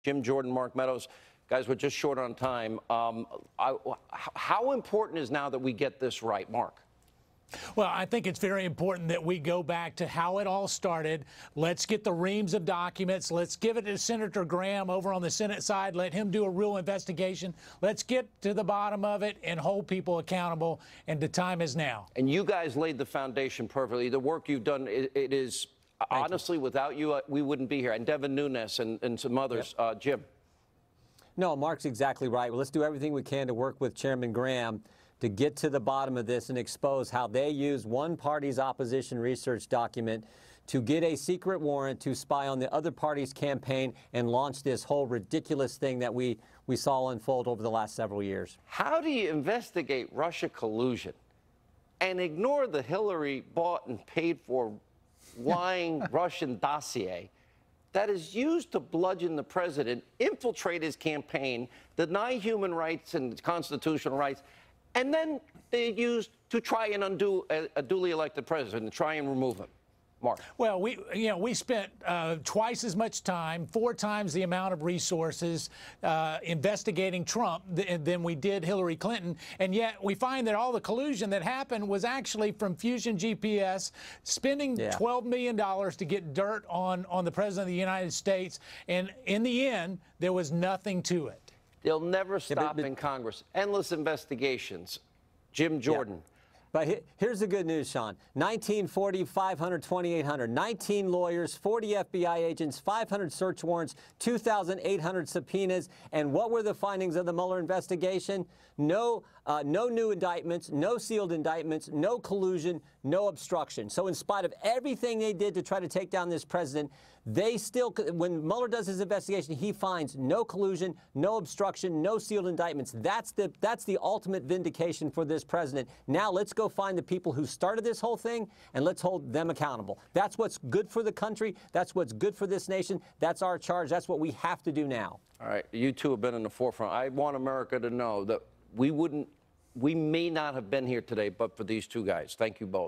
Jim Jordan, Mark Meadows. Guys, we're just short on time. How important is now that we get this right, Mark? Well, I think it's very important that we go back to how it all started. Let's get the reams of documents. Let's give it to Senator Graham over on the Senate side. Let him do a real investigation. Let's get to the bottom of it and hold people accountable. And the time is now. And you guys laid the foundation perfectly. The work you've done, it is, honestly, without you, we wouldn't be here. And Devin Nunes and some others. Yep. Jim. No, Mark's exactly right. Well, let's do everything we can to work with Chairman Graham to get to the bottom of this and expose how they use one party's opposition research document to get a secret warrant to spy on the other party's campaign and launch this whole ridiculous thing that we saw unfold over the last several years. How do you investigate Russia collusion and ignore the Hillary bought and paid for lying Russian dossier that is used to bludgeon the president, infiltrate his campaign, deny human rights and constitutional rights, and then they used to try and undo a duly elected president and try and remove him? Mark. Well, we spent twice as much time, 4 times the amount of resources investigating Trump than we did Hillary Clinton, and yet we find that all the collusion that happened was actually from Fusion GPS, spending $12 million to get dirt on the President of the United States, and in the end, there was nothing to it. They'll never stop in Congress. Endless investigations. Jim Jordan. But here's the good news, Sean. 1940, 500, 2,800. 19 lawyers, 40 FBI agents, 500 search warrants, 2,800 subpoenas. And what were the findings of the Mueller investigation? No new indictments, no sealed indictments, no collusion, no obstruction. So in spite of everything they did to try to take down this president, they still, when Mueller does his investigation, he finds no collusion, no obstruction, no sealed indictments. That's the ultimate vindication for this president. Now let's go find the people who started this whole thing and let's hold them accountable. That's what's good for the country. That's what's good for this nation. That's our charge. That's what we have to do now. All right. You two have been in the forefront. I want America to know that we may not have been here today but for these two guys. Thank you both.